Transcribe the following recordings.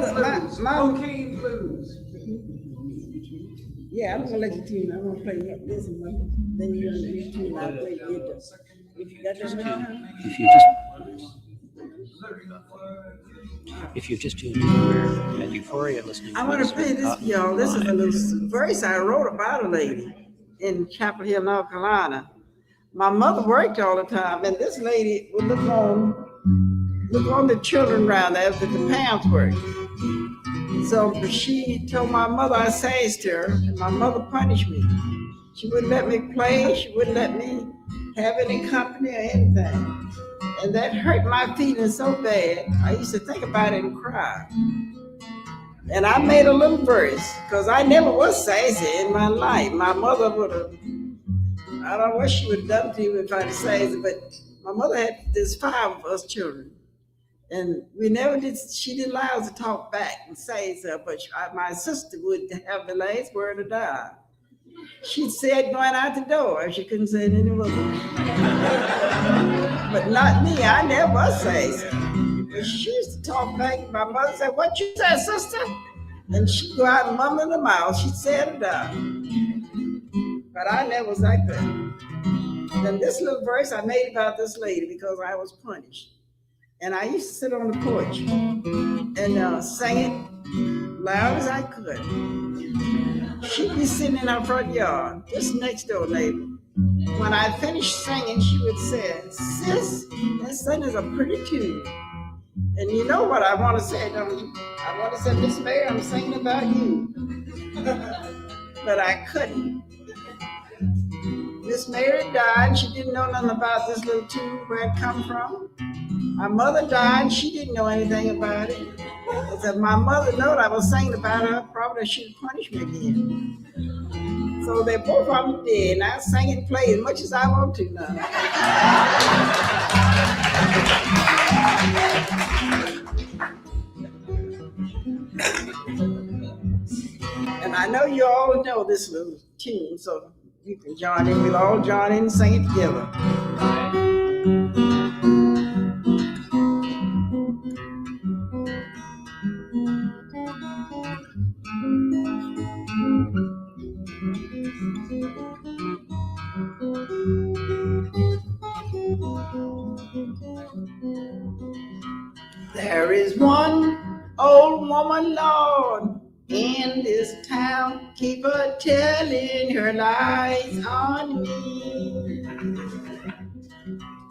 Cocaine blues. Yeah, I'm gonna let you tune. I'm gonna play this one. Then you're gonna tune. I'll play it. If you got that down. If you just tuned in at Euphoria listening, I want to play this for y'all. This is a little verse I wrote about a lady in Chapel Hill, North Carolina. My mother worked all the time, and this lady would look on the children around there after the parents worked. So she told my mother I sassed her, and my mother punished me. She wouldn't let me play. She wouldn't let me have any company or anything. And that hurt my feelings so bad. I used to think about it and cry. And I made a little verse, because I never was sassy in my life. My mother would have, I don't know what she would have done to you if I'd sassy, but my mother had, there's 5 of us children. And we never did, she didn't allow us to talk back and say so, but my sister would have the last word to die. She said going out the door, she couldn't say it any more. But not me, I never was sassy. But she used to talk back, my mother said, "What you said, sister?" And she'd go out and mumble in the mouth, she'd say it down. But I never was like that. Then this little verse I made about this lady because I was punished. And I used to sit on the porch and sing it loud as I could. She'd be sitting in her front yard, just next door neighbor. When I finished singing, she would say, "Sis, that song is a pretty tune." And you know what I want to say, don't you? I want to say, "Miss Mary, I'm singing about you." But I couldn't. Miss Mary died. She didn't know nothing about this little tune, where it come from. My mother died. She didn't know anything about it. If my mother knew I was singing about her, probably she'd punish me again. So they're both of them dead, and I sing and play as much as I want to now. And I know you all know this little tune, so you can join in. We'll all join in and sing it together. There is one old woman, Lord, in this town, keep her telling her lies on me.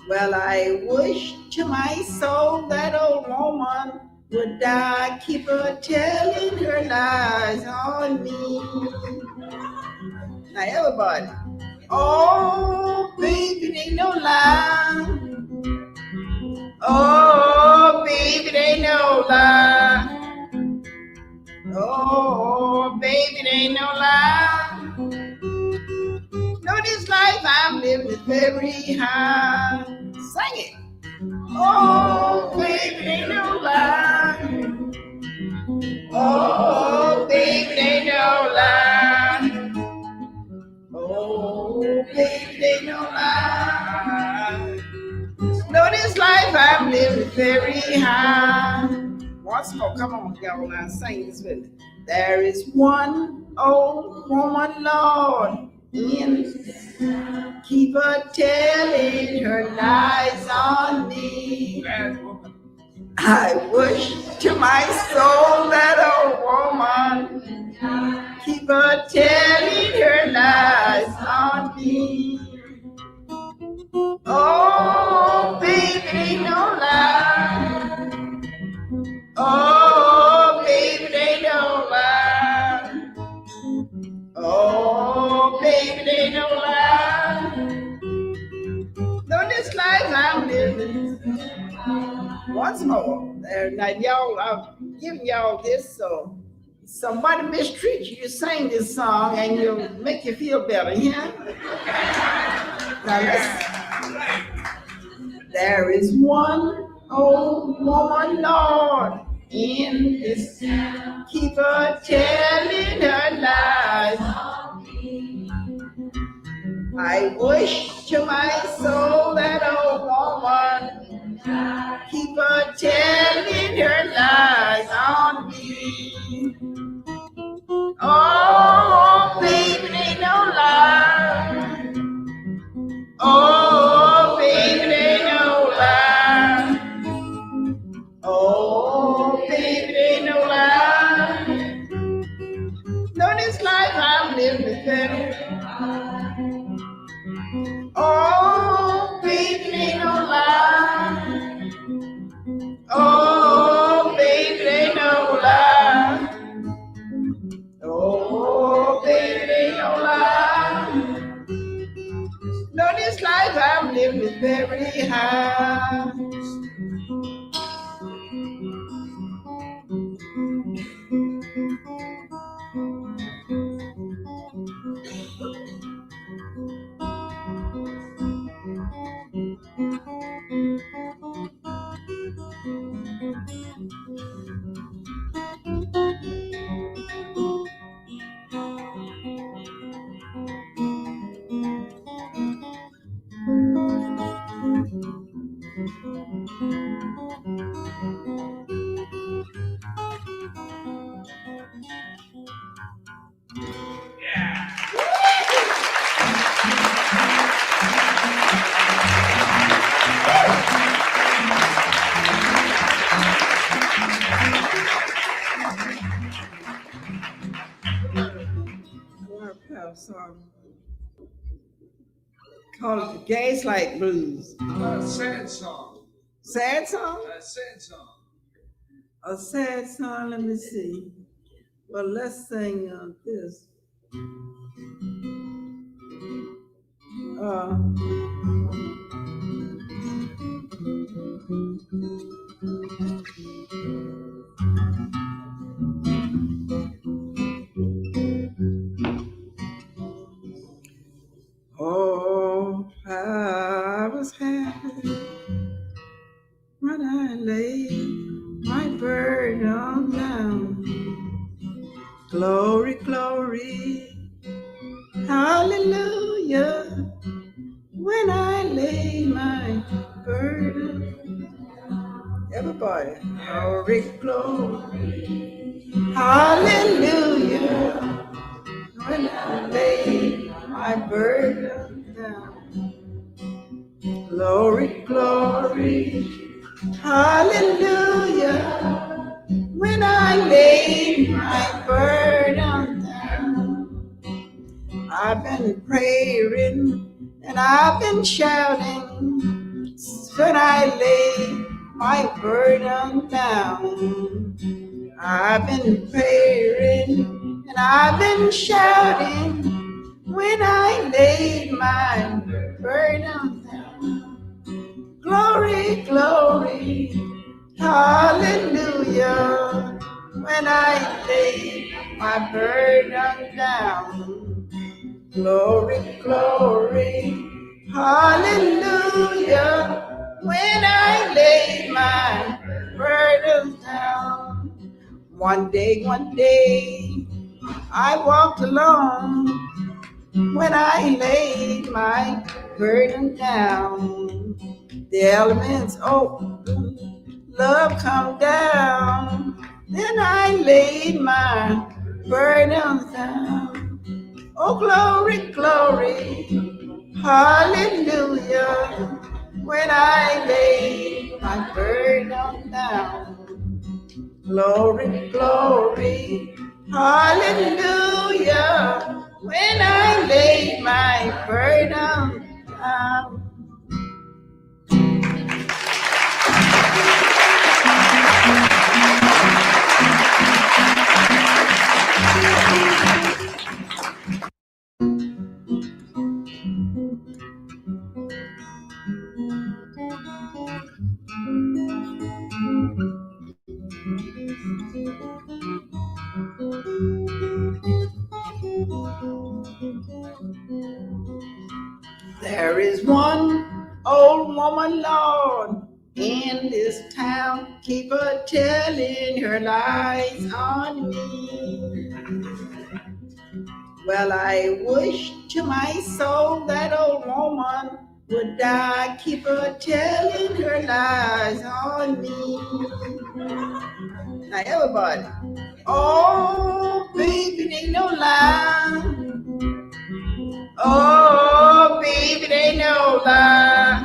Well, I wish to my soul that old woman would die, keep her telling her lies on me. Now everybody, oh baby, it ain't no lie. Oh baby, it ain't no lie. Oh, baby, it ain't no lie. No, this life I'm living is very high. Sing it. Oh, baby, it ain't no lie. Oh, baby, it ain't no lie. Oh, baby, it ain't no lie. No, this life I'm living is very high. Once more, come on, y'all, now sing this with me. There is one old woman, Lord, in, keep her telling her lies on me. I wish to my soul that old woman, keep her telling her lies on me. Oh, baby, ain't no lie. Oh, baby, they don't lie. Oh, baby, they don't lie. No, this life I'm living. Once more. Now, y'all, I'm giving y'all this so somebody mistreats you, you sing this song and you'll make you feel better, yeah? Now, listen. There is one old woman, Lord, in this town, keep her telling her lies. I wish to my soul that old woman, keep her telling her lies on me. Oh, baby, ain't no lie. No, this life I'm living is better. Oh, baby, ain't no lie. Oh, baby, ain't no lie. Oh, baby, ain't no lie. No, this life I'm living is very high. Song called the Gaslight Blues. Sad song. Sad song? Sad song. A sad song, let me see. Well, let's sing this. Oh, I was happy when I laid my burden down. Glory, glory, hallelujah. When I laid my burden, everybody, glory, glory, hallelujah. When I laid my burden down, glory, glory, hallelujah. When I laid my burden down, I've been praying and I've been shouting when I laid my burden down. I've been praying and I've been shouting when I laid my burden down. Glory, glory, hallelujah. When I laid my burden down. Glory, glory, hallelujah. When I laid my burden down. One day, I walked alone when I laid my burden down. The elements open, love come down. Then I laid my burden down. Oh, glory, glory, hallelujah. When I laid my burden down. Glory, glory, hallelujah. When I laid my burden down. There is one old woman, Lord, in this town, keep her telling her lies on me. Well, I wish to my soul that old woman would die, keep her telling her lies on me. Now everybody, oh baby, they no lie. Oh baby, they no lie.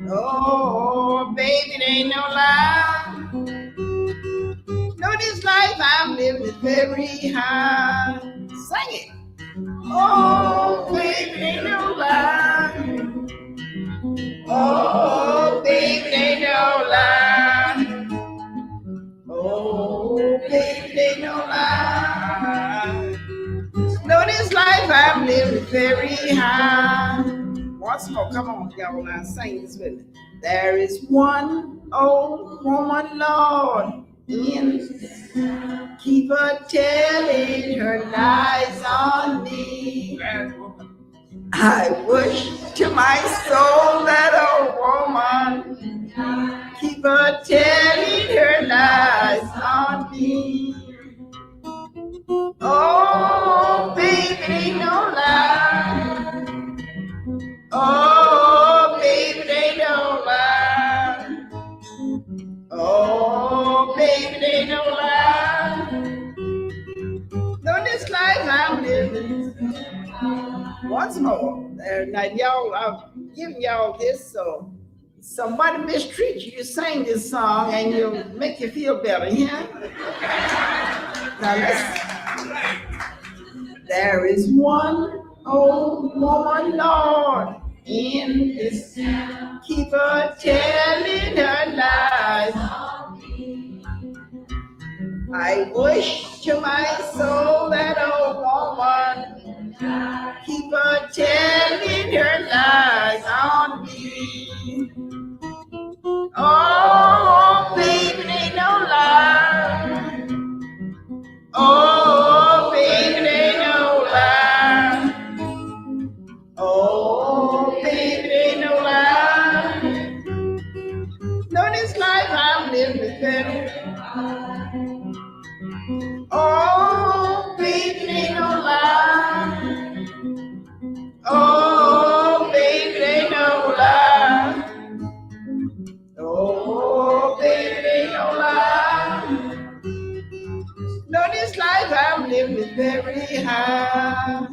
Oh baby. baby, it ain't no lie. No, this life I'm living is very high. Sing it. Oh, baby, it ain't no lie. Oh, baby, it ain't no lie. Oh, baby, it ain't no lie. No, this life I'm living is very high. Once more, come on, y'all, now sing this with me. There is one old woman, Lord, keep her telling her lies on me. Bad woman. I wish to my soul that old woman keep her telling her lies on me. Oh, baby, ain't no lie. Oh, baby, ain't no lie. Oh, baby, ain't no lie. No, this life I'm living. Once more. Now, y'all, I'm giving y'all this so somebody mistreats you, you sing this song and you'll make you feel better, yeah? Now, listen. There is one old woman, Lord, in this town. Keep her telling her lies. I wish to my soul that old woman keep her telling her lies on me. Oh, baby, ain't no lie. Oh, baby, ain't no lie. Oh, baby, ain't no lie. No, this life I'm living is better. Oh, baby, ain't no lie. Oh, baby, ain't no lie. Oh, baby, ain't no lie. No, this life I'm living is very high.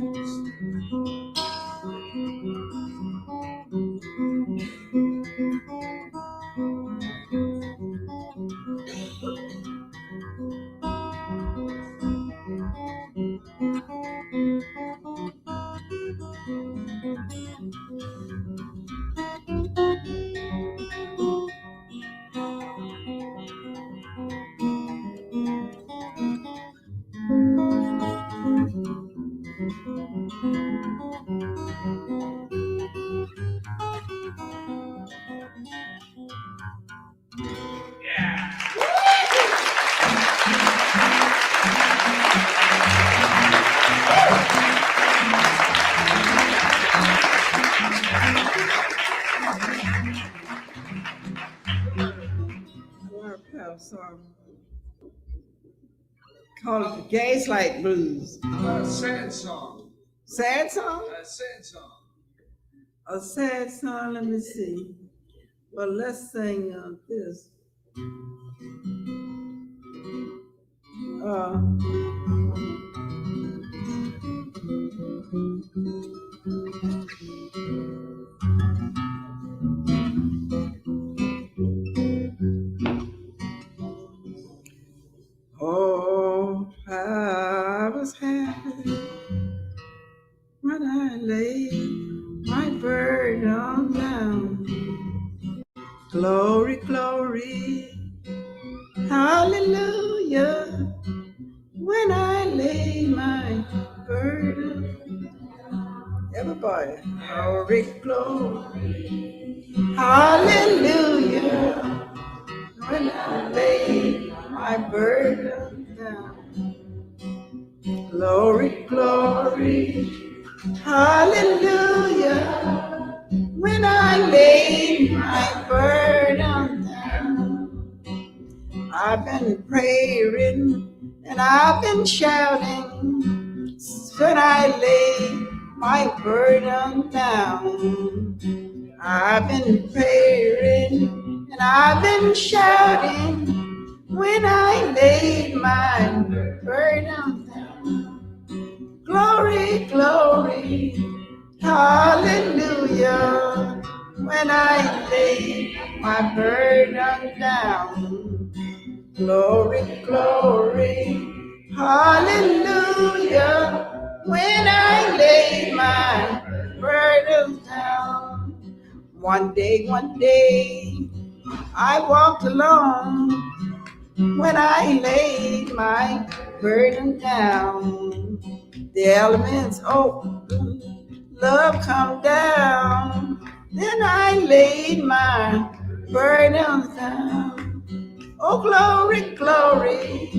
Song called the Gaslight Blues. Sad song. Sad song? Sad song. A sad song, let me see. Well, let's sing this. Oh, I was happy when I laid my burden down. Glory, glory, hallelujah, when I laid my burden. Everybody, glory, glory, hallelujah, when I laid my burden down. Glory, glory, hallelujah, when I laid my burden down. I've been praying and I've been shouting when I laid my burden down. I've been praying and I've been shouting when I laid my burden down. Glory, glory, hallelujah, when I laid my burden down. Glory, glory, hallelujah. When I lay my burden down. One day, I walked alone. When I laid my burden down, the elements open, love come down. Then I laid my burden down. Oh, glory, glory,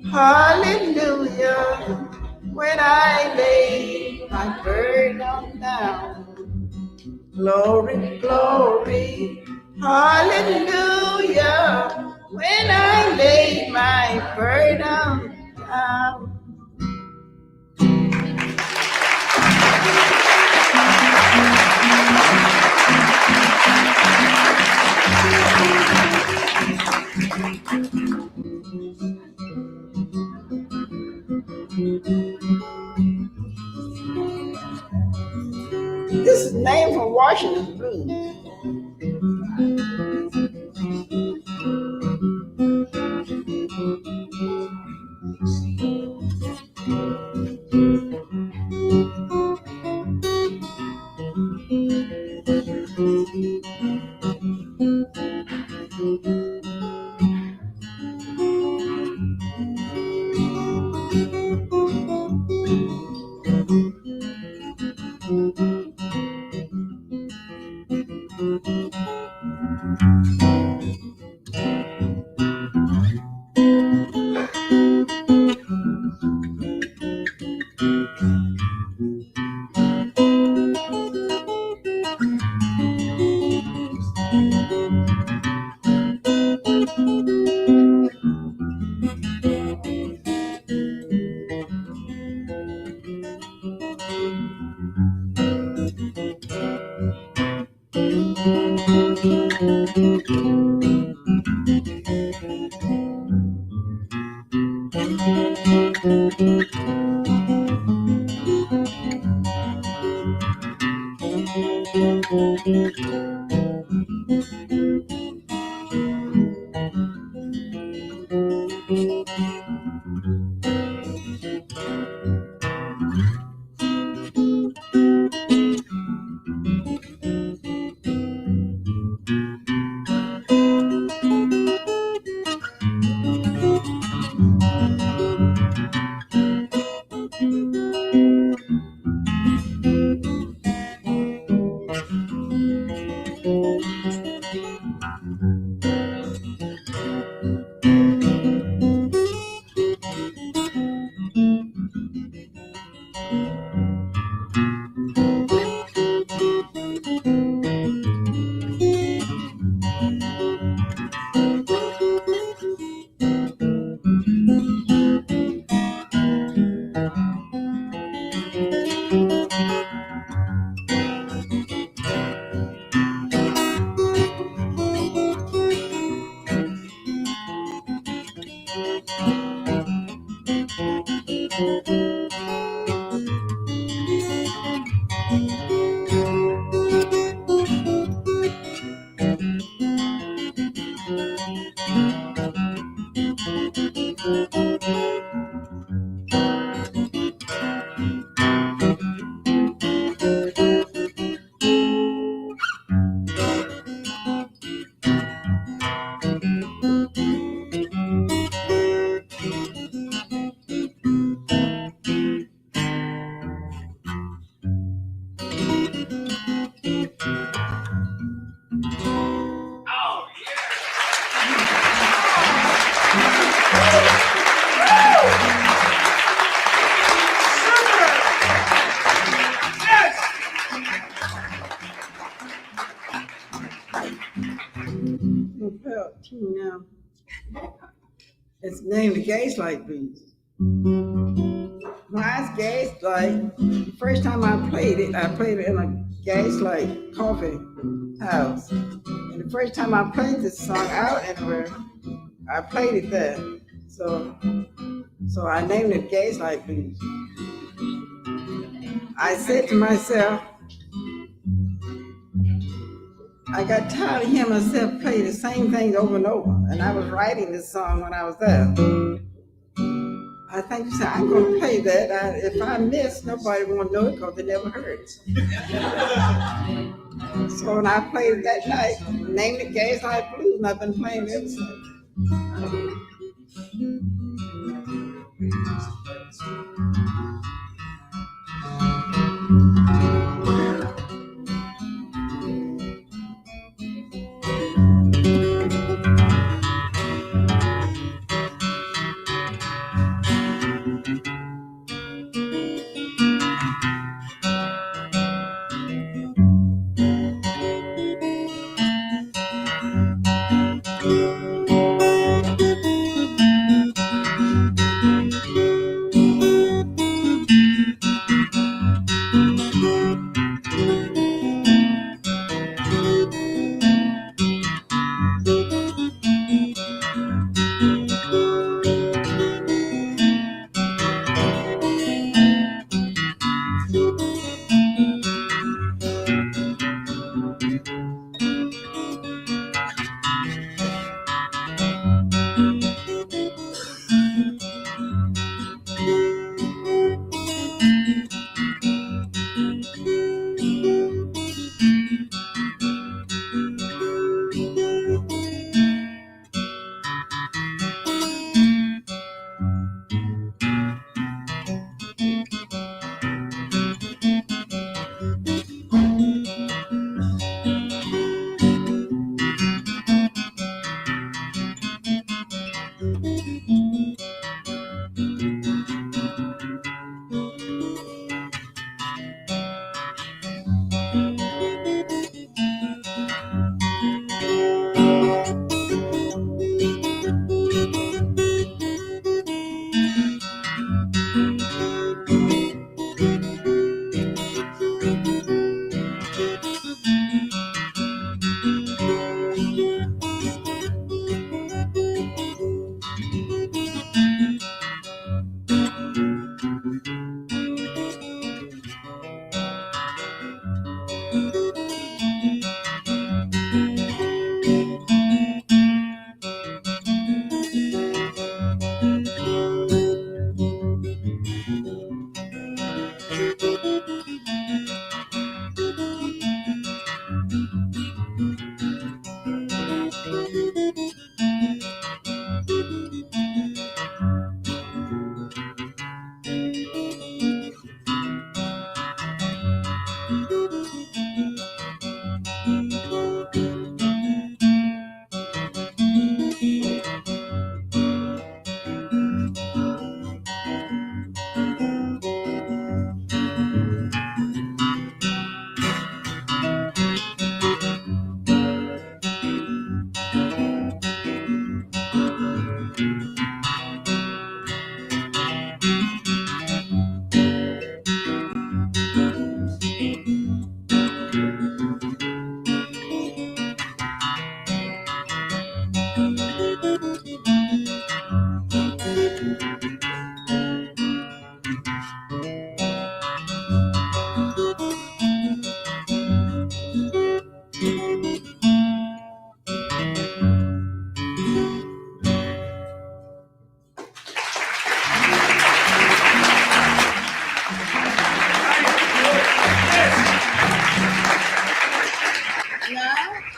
hallelujah. When I laid my burden down. Glory, glory, hallelujah. When I lay my burden down. This is named for Washington Blues. It's named the Gaslight Blues. Why it's Gaslight? The first time I played it in a Gaslight coffee house. And the first time I played this song out anywhere, I played it there. So I named it Gaslight Blues. I said to myself, I got tired of hearing myself play the same things over and over. And I was writing this song when I was there. I think you said, I'm going to play that. If I miss, nobody won't know it because they never heard it. So when I played it that night, named it Gaslight Blues, and I've been playing it ever since.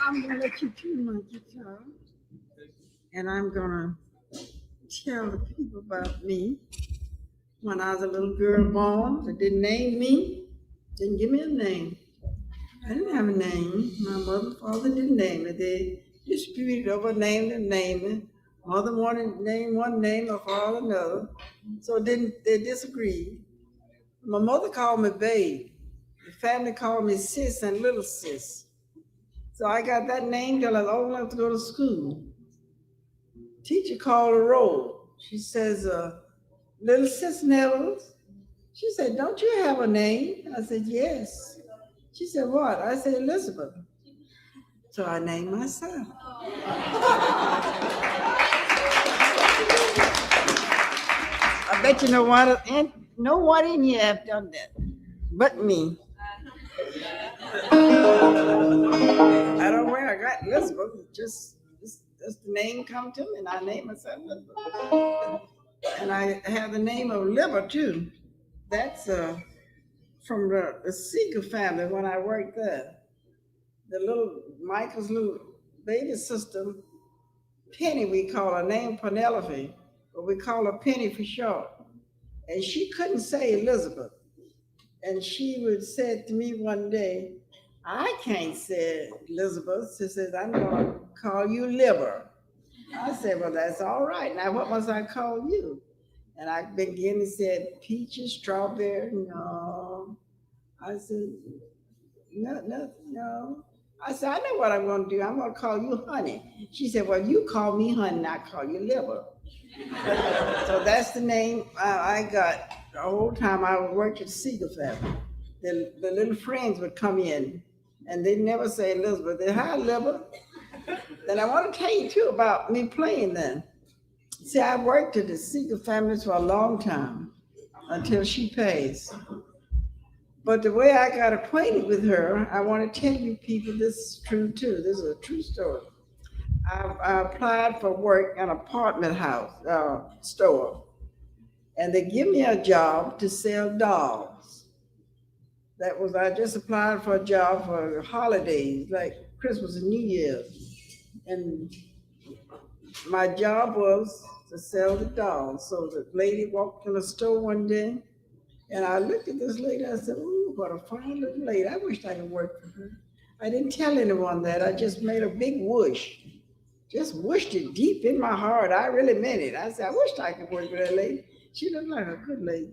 I'm gonna let you tune my guitar, and I'm gonna tell the people about me. When I was a little girl born, they didn't name me, didn't give me a name. I didn't have a name. My mother and father didn't name me. They disputed over name and naming. Mother wanted to name one name, my father another. So they disagreed. My mother called me babe. The family called me sis and little sis. So I got that name till I was old enough to go to school. Teacher called a roll. She says, little sis Nevels. She said, don't you have a name? I said, yes. She said, what? I said, Elizabeth. So I named myself. I bet you no one in here have done that, but me. I don't know where I got Elizabeth. Just the name come to me, and I named myself Elizabeth. And I have the name of Liver too. That's from the Seeger family when I worked there. The little Michael's little baby sister, Penny, we call her, named Penelope, but we call her Penny for short. And she couldn't say Elizabeth. And she would say to me one day, I can't say Elizabeth. She says, I'm going to call you Liver. I said, well, that's all right. Now, what must I call you? And I began to say, peaches, strawberry, no. I said, no. I said, I know what I'm going to do. I'm going to call you Honey. She said, well, you call me Honey, and I call you Liver. So that's the name I got the whole time I worked at Seeger family. The little friends would come in, and they'd never say Elizabeth. They'd, hi, Liver. Then I want to tell you, too, about me playing then. See, I worked at the Seeger family for a long time, until she passed. But the way I got acquainted with her, I want to tell you people, this is true too. This is a true story. I applied for work in an apartment house store, and they give me a job to sell dolls. That was, I just applied for a job for holidays, like Christmas and New Year's. And my job was to sell the dolls. So the lady walked in the store one day, and I looked at this lady, I said, ooh, what a fine little lady. I wished I could work for her. I didn't tell anyone that. I just made a big whoosh. Just whooshed it deep in my heart. I really meant it. I said, I wished I could work with that lady. She looked like a good lady.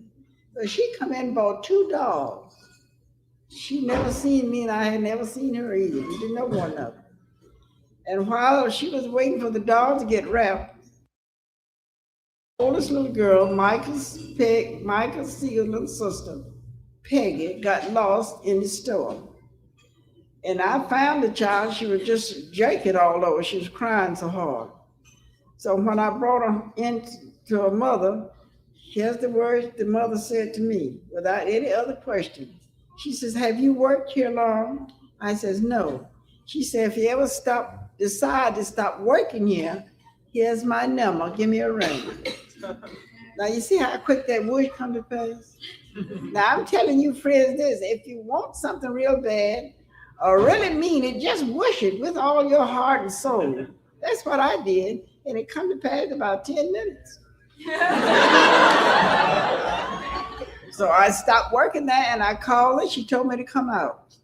So she come in and bought 2 dolls. She never seen me, and I had never seen her either. We didn't know one of them. And while she was waiting for the dolls to get wrapped, oldest little girl, Michael's Seeger's little sister, Peggy, got lost in the store. And I found the child. She was just jerking all over. She was crying so hard. So when I brought her in to her mother, here's the words the mother said to me without any other question. She says, have you worked here long? I says, no. She said, if you ever decide to stop working here, here's my number. Give me a ring. Now, you see how quick that word come to pass? Now, I'm telling you, friends, this. If you want something real bad or really mean it, just wish it with all your heart and soul. That's what I did, and it come to pass in about 10 minutes. So I stopped working there, and I called her. She told me to come out.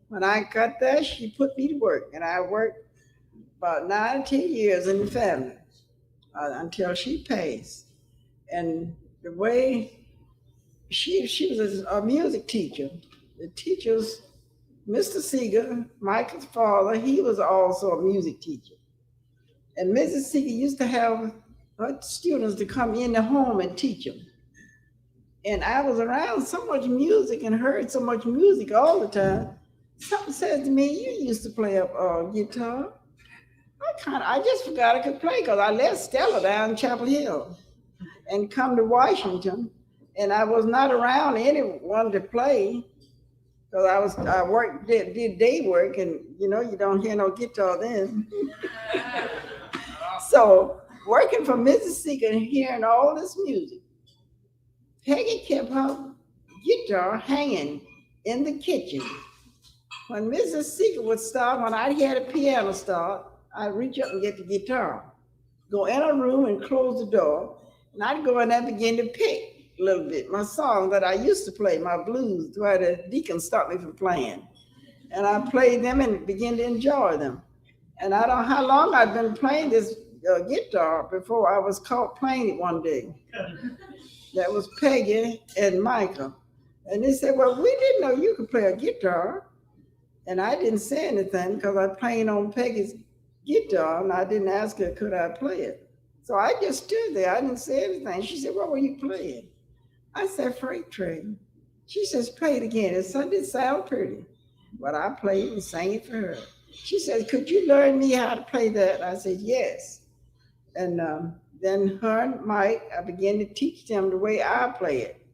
When I got there, she put me to work, and I worked about 9 or 10 years in the family. Until she passed. And the way she was a music teacher. The teachers, Mr. Seeger, Michael's father, he was also a music teacher. And Mrs. Seeger used to have her students to come in the home and teach them. And I was around so much music and heard so much music all the time. Something says to me, you used to play a guitar. I just forgot I could play because I left Stella down in Chapel Hill and come to Washington, and I was not around anyone to play because I did day work, and you don't hear no guitar then. So working for Mrs. Seeger and hearing all this music, Peggy kept her guitar hanging in the kitchen. When Mrs. Seeger would start, when I had a piano start, I'd reach up and get the guitar, go in a room and close the door, and I'd go in there and begin to pick a little bit. My song that I used to play, my blues, where the deacon stopped me from playing. And I played them and began to enjoy them. And I don't know how long I'd been playing this guitar before I was caught playing it one day. That was Peggy and Michael. And they said, well, we didn't know you could play a guitar. And I didn't say anything because I played on Peggy's guitar, and I didn't ask her, could I play it? So I just stood there. I didn't say anything. She said, what were you playing? I said, Freight Train. She says, play it again. It didn't sound pretty, but I played and sang it for her. She said, could you learn me how to play that? I said, yes. And then her and Mike, I began to teach them the way I play it.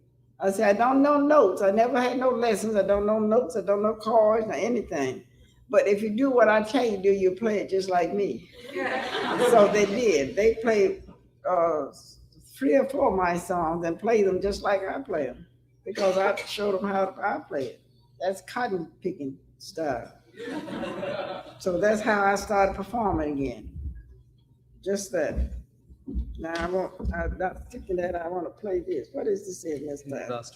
I said, I don't know notes. I never had no lessons. I don't know notes. I don't know chords or anything. But if you do what I tell you to do, you play it just like me. So they did. They played 3 or 4 of my songs and played them just like I play them because I showed them how I play it. That's cotton picking style. So that's how I started performing again. Just that. Now I'm not thinking that I want to play this. What is this in this time? That's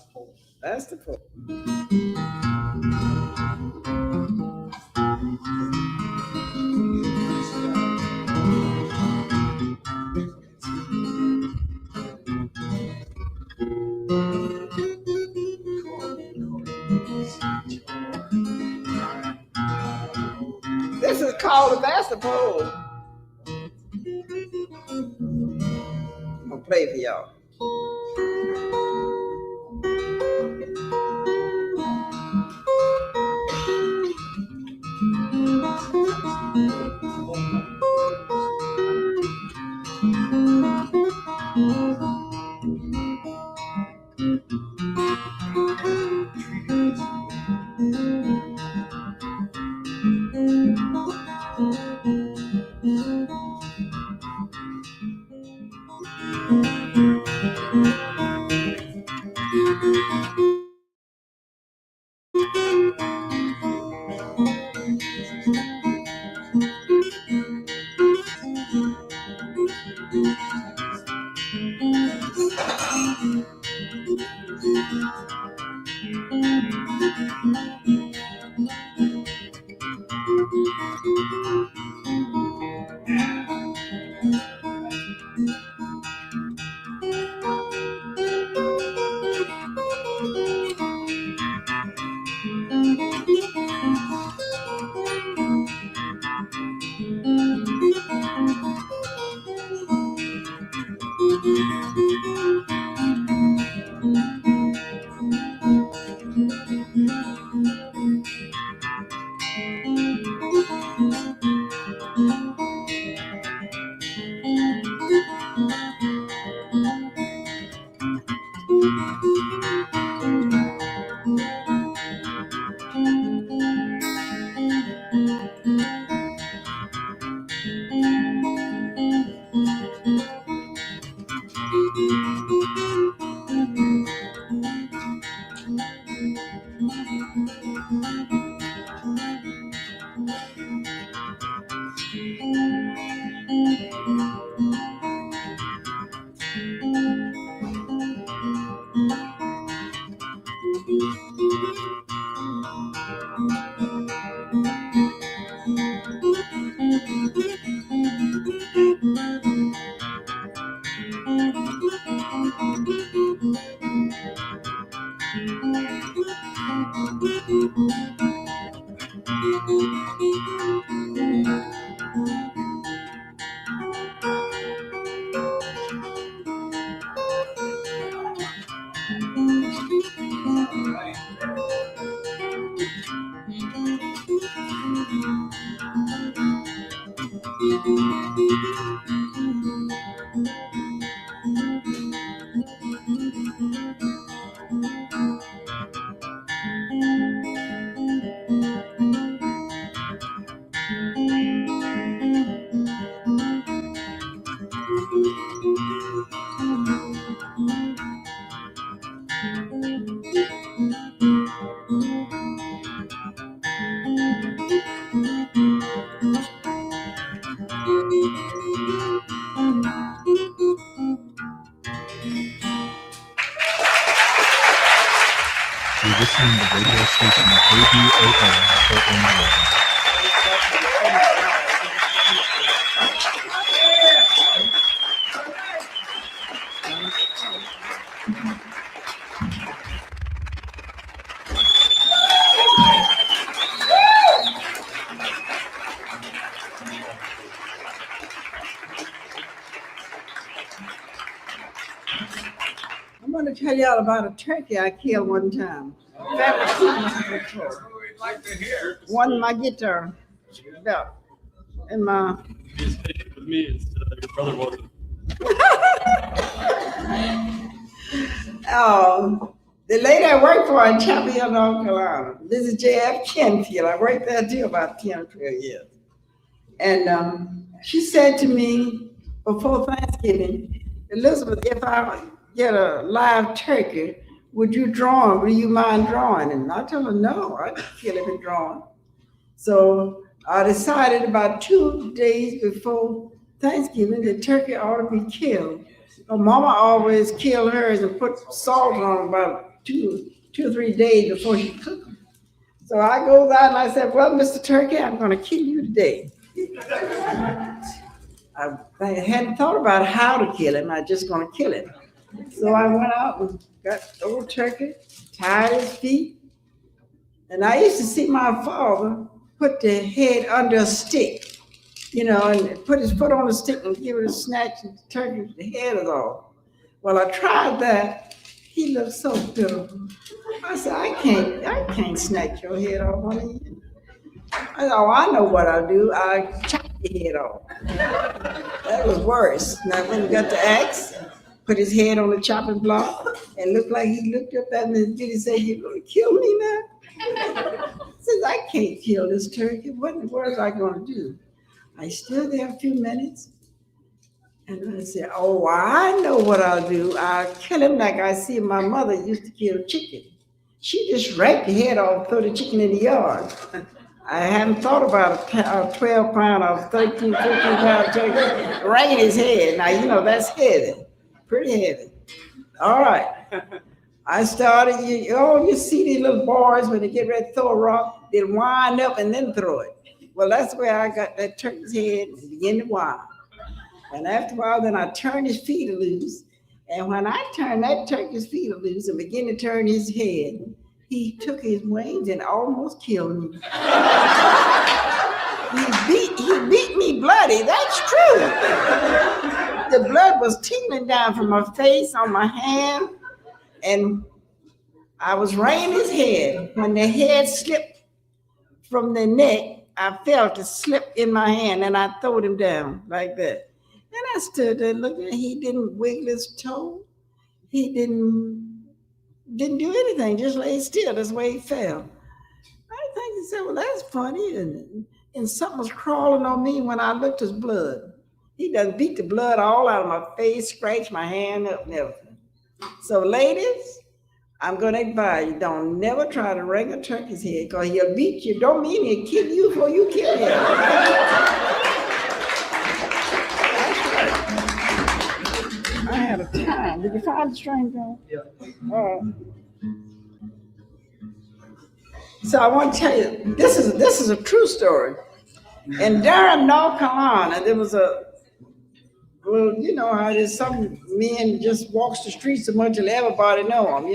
the pole. This is called the basketball. I'm gonna play for y'all. You're listening to the radio station KBOO, Portland, Oregon. I'm going to tell y'all about a turkey I killed one time. That's what we'd like to hear. Won my guitar belt and my. You stayed with me instead of your brother wasn't. Oh, The lady I worked for in Chapel Hill, North Carolina, this is J.F. Kenfield. I worked there too about 10 or 12 years. And she said to me before Thanksgiving, Elizabeth, if I get a live turkey, would you draw him? Would you mind drawing him? And I told her, no, I didn't kill him and draw him. So I decided about 2 days before Thanksgiving the turkey ought to be killed. My mama always killed hers and put salt on them about two or 3 days before she cooked them. So I goes out and I said, well, Mr. Turkey, I'm going to kill you today. I hadn't thought about how to kill him. I was just going to kill him. So I went out and got the old turkey, tied his feet. And I used to see my father put the head under a stick, and put his foot on the stick and give it a snatch and the turkey, the head is off. Well, I tried that. He looked so pitiful. I said, I can't snatch your head off, honey. I said, oh, I know what I'll do. I'll chop your head off. That was worse. Now, when he got the axe, put his head on the chopping block, and looked like he looked up at me and did he say, you're going to kill me now? I said, I can't kill this turkey. What in the world am I going to do? I stood there a few minutes, and I said, oh, I know what I'll do. I'll kill him like I see my mother used to kill chicken. She just raked the head off, throw the chicken in the yard. I hadn't thought about a 12-pound or 13, 14-pound turkey ringing his head. Now, that's heavy, pretty heavy. All right. I started, you see these little boys when they get ready to throw a rock, they wind up and then throw it. Well, that's where I got that turkey's head and began to wind. And after a while, then I turned his feet loose. And when I turned that turkey's feet loose and began to turn his head, he took his wings and almost killed me. He beat me bloody, that's true. The blood was tingling down from my face, on my hand, and I was wringing his head. When the head slipped from the neck, I felt it slip in my hand, and I threw him down like that. And I stood there looking, he didn't wiggle his toe. He didn't do anything, just lay still. That's the way he fell. I think he said, well, that's funny. And something was crawling on me when I looked at his blood. He done beat the blood all out of my face, scratched my hand up and everything. So ladies, I'm going to advise you, don't never try to wring a turkey's head because he'll beat you. Don't mean he'll kill you before you kill him. I had a time. Did you find the string gun? Yeah. So I want to tell you, this is a true story. In Durham, North Carolina, there was well, you know how there's some men just walks the streets so much that everybody know them,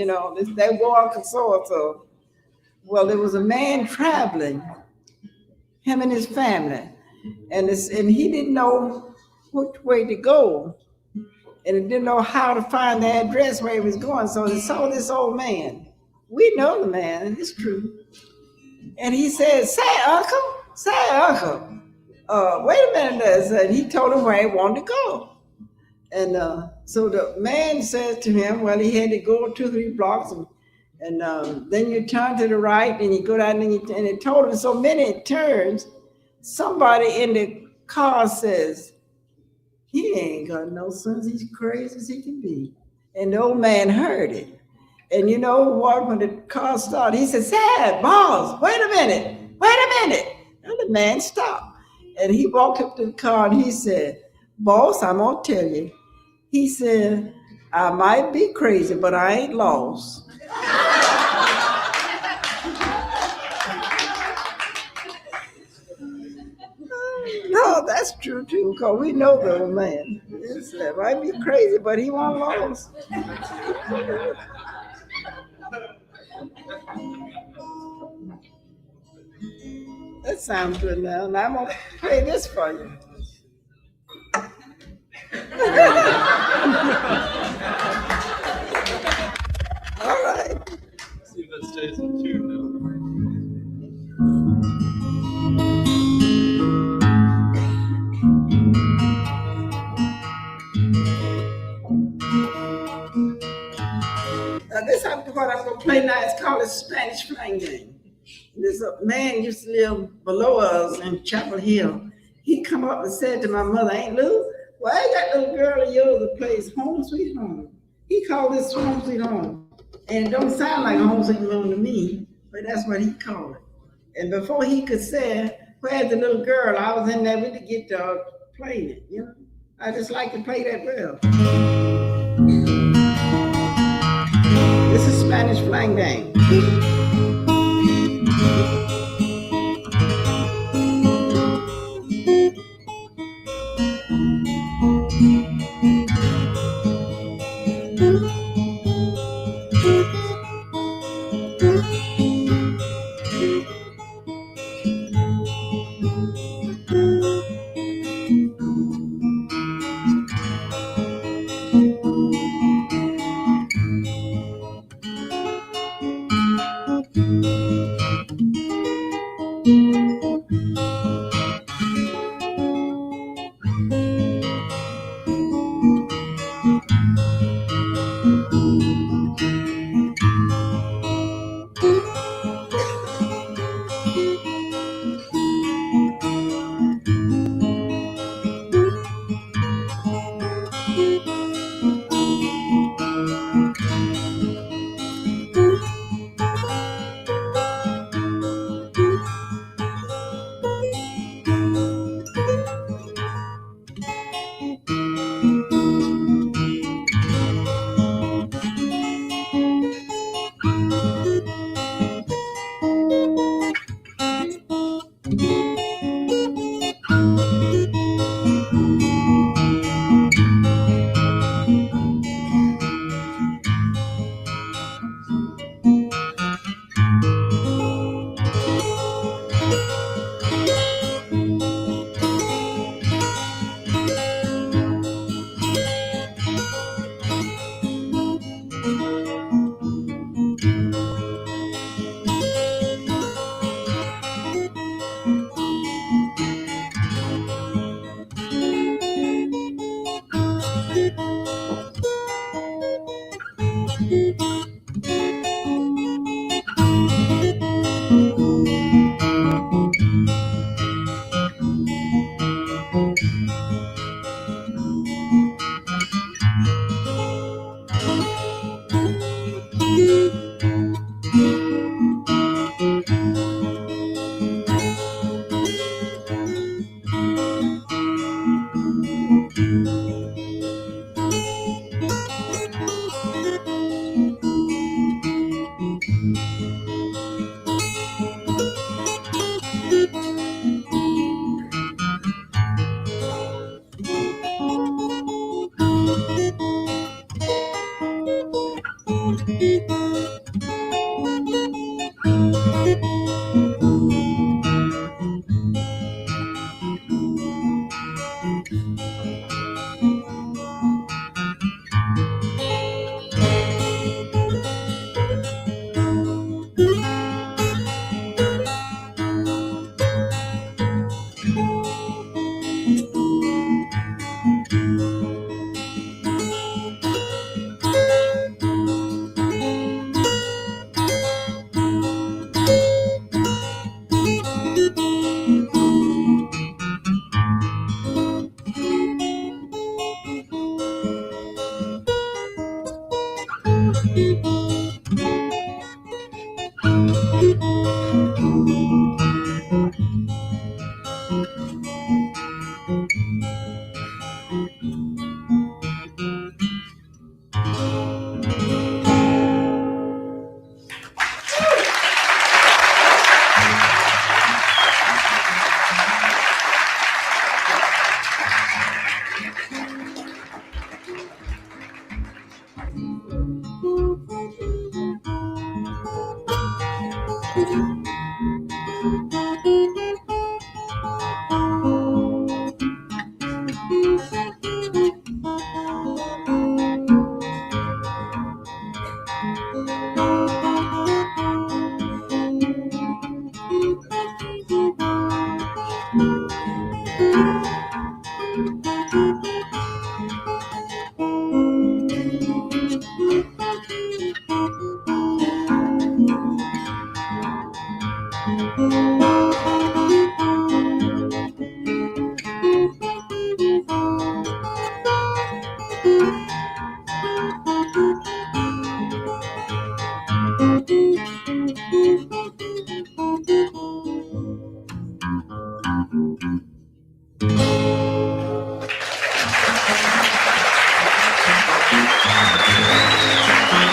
they walk and so. Well, there was a man traveling, him and his family, and he didn't know which way to go. And he didn't know how to find the address where he was going. So he saw this old man. We know the man, and it's true. And he said, say, uncle, wait a minute. And he told him where he wanted to go. And so the man said to him, well, he had to go 2-3 blocks. And then you turn to the right, and you go down, and it told him so many turns. Somebody in the car says, he ain't got no sense. He's crazy as he can be. And the old man heard it. And you know what? When the car started, he said, say, boss, wait a minute. And the man stopped. And he walked up to the car and he said, boss, I'm going to tell you. He said, I might be crazy, but I ain't lost. No, that's true too, because we know the old man. It might be crazy, but he won't lost. That sounds good now. And I'm going to play this for you. All right. See if that stays in tune now. Now this I'm what I'm gonna play now is called a Spanish flying game. This man used to live below us in Chapel Hill. He come up and said to my mother, "Aunt Lou, why that little girl of yours that plays Home Sweet Home?" He called this Home Sweet Home. And it don't sound like a Home Sweet Home to me, but that's what he called it. And before he could say, "Where's the little girl?" I was in there with the guitar playing it, you know. I just like to play that well. This is Spanish flying game.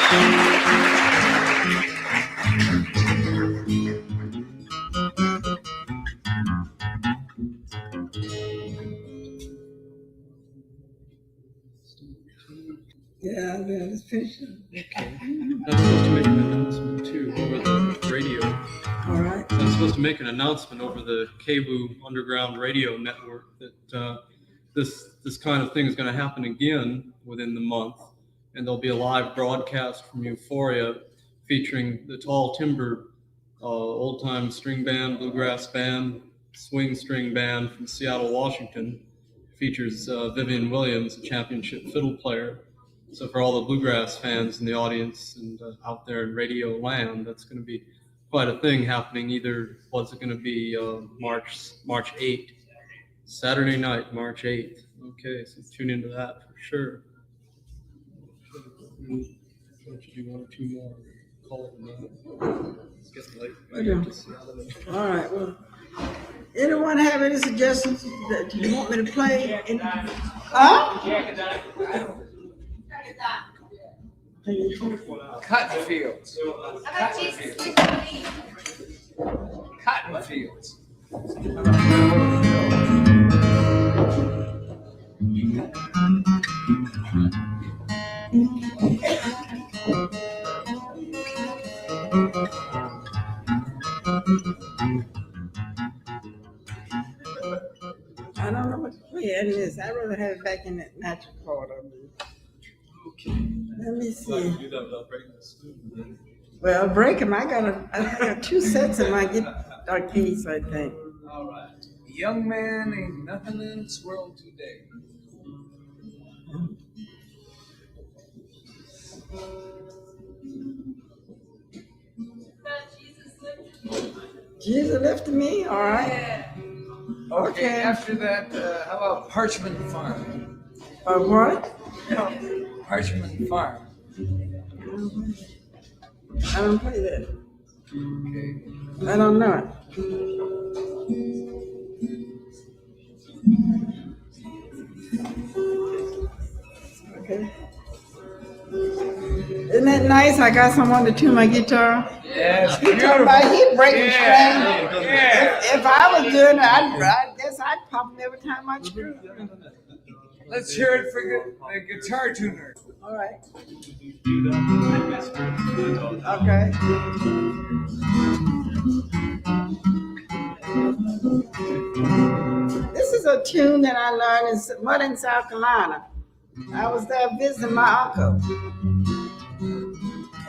Yeah, it's finished. Okay. I'm supposed to make an announcement too over the radio. All right. I'm supposed to make an announcement over the Cebu Underground Radio Network that this kind of thing is going to happen again within the month, and there'll be a live broadcast from Euphoria featuring the Tall Timber old-time string band, bluegrass band, swing string band from Seattle, Washington. Features Vivian Williams, a championship fiddle player. So for all the bluegrass fans in the audience and out there in radio land, that's going to be quite a thing happening. Either what's it going to be March 8th, Saturday night, March 8th. Okay, so tune into that for sure. Why don't you do one or two more? Call it a night. It's getting late. All right. Well, anyone have any suggestions that you want me to play? Huh? Cotton fields. Cotton fields. I don't know what to play it is. I'd rather have it back in that natural part of it. Okay. Let me see. Do that without breaking the spoon. Well, break them. I got two sets of my guitar keys, I think. All right. Young man ain't nothing in this world today. Jesus lifted me. All right. Okay. After that, how about Parchment Farm? What? Parchment Farm. I don't play that. Okay. I don't know it. Okay. Isn't that nice? I got someone to tune my guitar. Yes. He talking about he breaking Yeah. strings. Yeah. If I was doing it, I guess I'd pop him every time I screw. Let's hear it for the guitar tuner. All right. Do that. Okay. This is a tune that I learned in Mud, South Carolina. I was there visiting my uncle.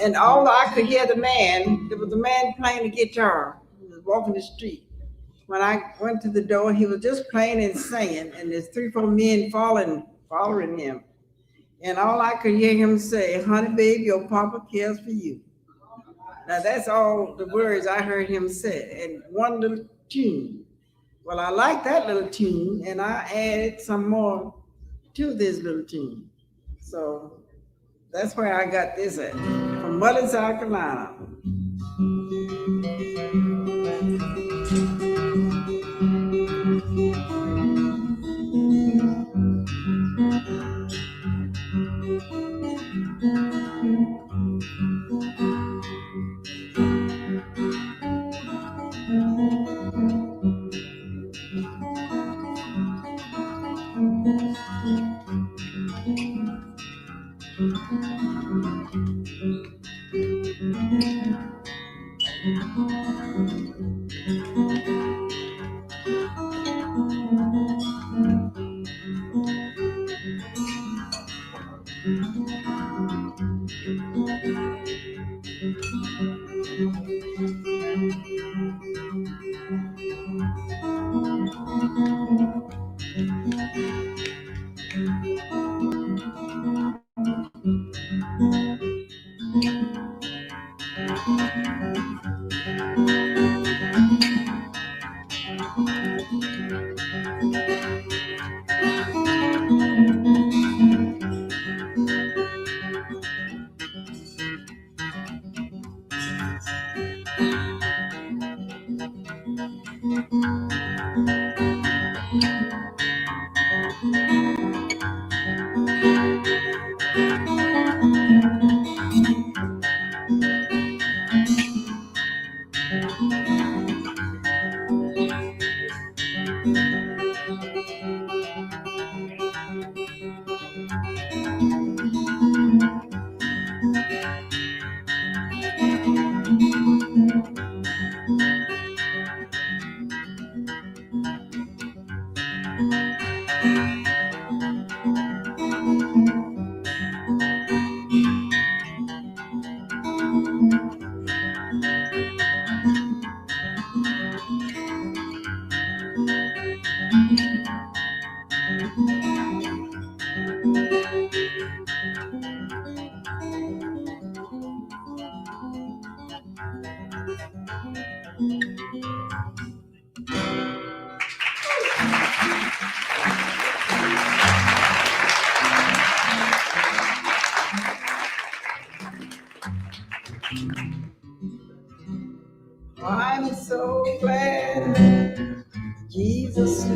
And all I could hear there was a man playing the guitar. He was walking the street. When I went to the door, he was just playing and singing, and there's 3 or 4 men following him. And all I could hear him say, "Honey, baby, your papa cares for you." Now that's all the words I heard him say, and one little tune. Well, I like that little tune, and I added some more to this little tune. So that's where I got this at, from Mud, South Carolina.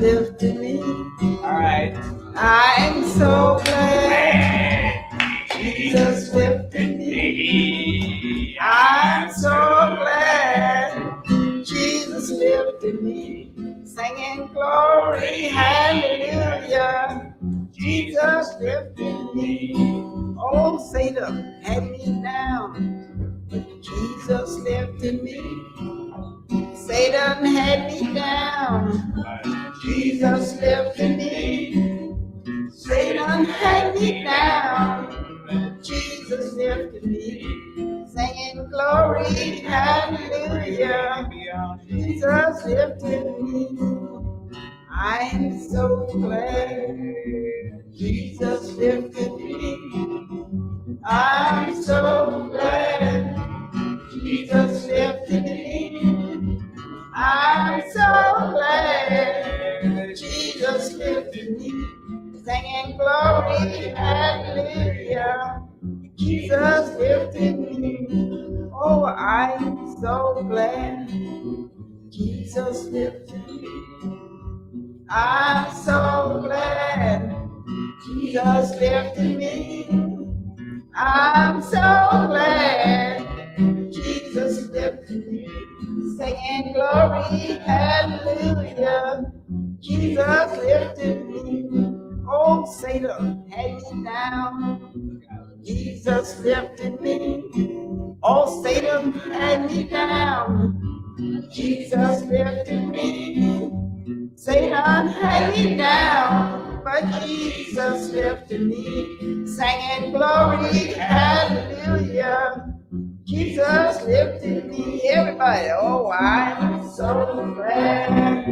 lifted me. All right. I'm so glad Jesus lifted me. I'm so glad Jesus lifted me. Singing glory, hallelujah. Jesus lifted me. Oh, Satan had me down, but Jesus lifted me. Satan had me down, Jesus lifted me. Satan had me down, Jesus lifted me. Singing glory, hallelujah. Jesus lifted me. I'm so glad Jesus lifted me. I'm so glad Jesus lifted me. I'm so glad Jesus lifted me. Singing glory, hallelujah. Jesus lifted me. Oh, I'm so glad Jesus lifted me. I'm so glad Jesus lifted me. I'm so glad Jesus lifted me. Singing glory, hallelujah. Jesus lifted me. Oh, Satan had me down. Jesus lifted me. Oh, Satan had me down. Jesus lifted me. Satan had me down, but Jesus lifted me. Singing glory, hallelujah. Jesus lifted me. Everybody, oh, I'm so glad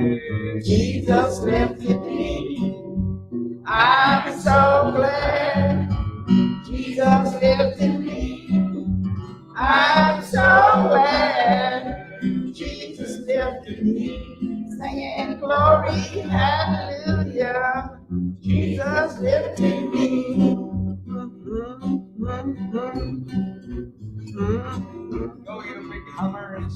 Jesus lifted me. I'm so glad Jesus lifted me. I'm so glad Jesus lifted me. Singing glory, hallelujah. Jesus lifted me. Go, you big hummers.